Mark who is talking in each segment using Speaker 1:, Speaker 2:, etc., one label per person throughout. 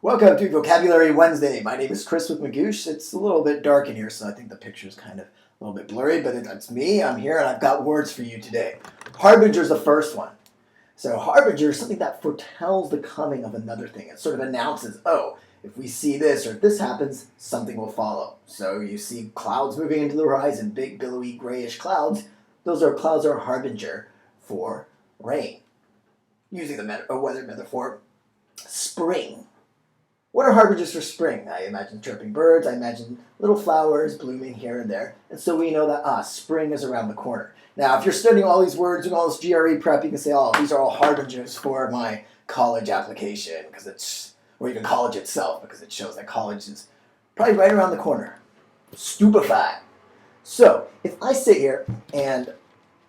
Speaker 1: Welcome to Vocabulary Wednesday. My name is Chris with Magoosh. It's a little bit dark in here, so I think the picture's kind of a little bit blurry, but it's me. I'm here, and I've got words for you today. Harbinger is the first one. So Harbinger is something that foretells the coming of another thing. It sort of announces, oh, if we see this or if this happens, something will follow. So you see clouds moving into the horizon, big, billowy, grayish clouds. Those are clouds are a harbinger for rain. Using the weather metaphor, spring. What are harbingers for spring? I imagine chirping birds, I imagine little flowers blooming here and there. And so we know that, spring is around the corner. Now, if you're studying all these words and all this GRE prep, you can say, oh, these are all harbingers for my college application, or even college itself, because it shows that college is probably right around the corner. Stupefy. So, if I sit here and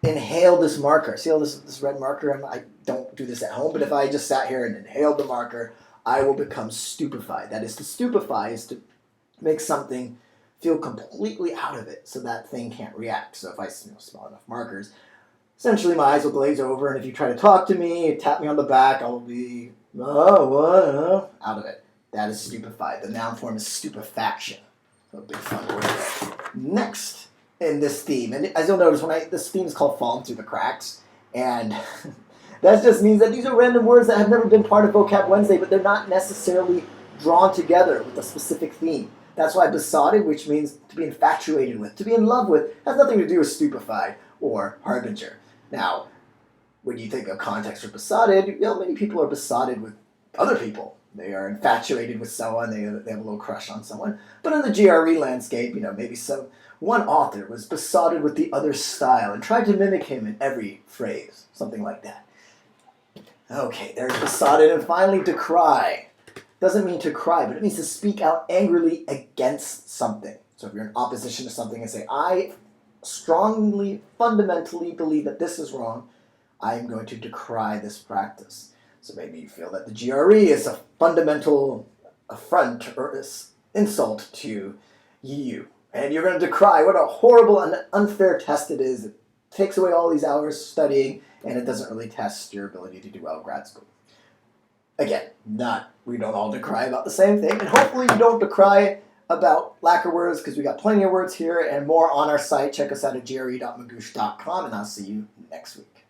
Speaker 1: inhale this marker, see all this red marker? I don't do this at home, but if I just sat here and inhaled the marker, I will become stupefied. That is, to stupefy is to make something feel completely out of it so that thing can't react. So if I smell enough markers, essentially my eyes will glaze over, and if you try to talk to me, tap me on the back, I'll be, out of it. That is stupefied. The noun form is stupefaction. So a big fun word there. Next in this theme, and as you'll notice, this theme is called Falling Through the Cracks, and that just means that these are random words that have never been part of Vocab Wednesday, but they're not necessarily drawn together with a specific theme. That's why besotted, which means to be infatuated with, to be in love with, has nothing to do with stupefied or harbinger. Now, when you think of context for besotted, many people are besotted with other people. They are infatuated with someone, they have a little crush on someone. But in the GRE landscape, maybe one author was besotted with the other's style and tried to mimic him in every phrase, something like that. Okay, there's besotted, and finally decry. Doesn't mean to cry, but it means to speak out angrily against something. So if you're in opposition to something and say, I strongly, fundamentally believe that this is wrong, I am going to decry this practice. So maybe you feel that the GRE is a fundamental affront or insult to you. And you're going to decry what a horrible and unfair test it is. It takes away all these hours studying, and it doesn't really test your ability to do well in grad school. Again, we don't all decry about the same thing, and hopefully you don't decry about lack of words, because we got plenty of words here and more on our site. Check us out at gre.magoosh.com, and I'll see you next week.